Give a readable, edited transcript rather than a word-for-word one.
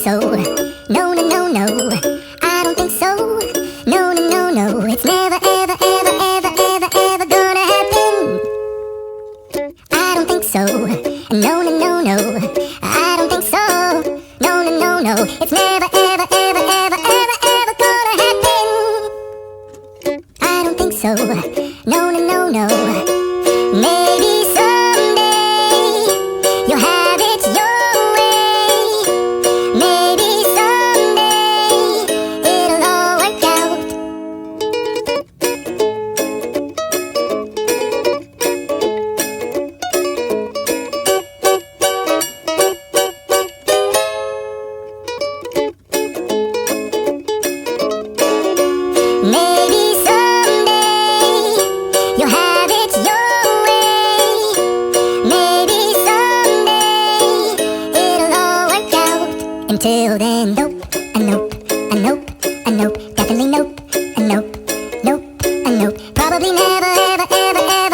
so. No, no, no, no, I don't think so. No, no, no, no, it's never, ever, ever, ever, ever, ever gonna happen. I don't think so. No, no, no, no, I don't think so. No, no, no, no, it's never, ever, ever, ever, ever, ever gonna happen. I don't think so. No, no, no, no. Maybe someday you'll have it your way. Maybe someday it'll all work out. Maybe someday you'll have it your way. Maybe someday it'll all work out. Until then, nope, a nope, a nope, a nope, definitely nope, a nope, nope, a nope. Probably never, ever, ever, ever.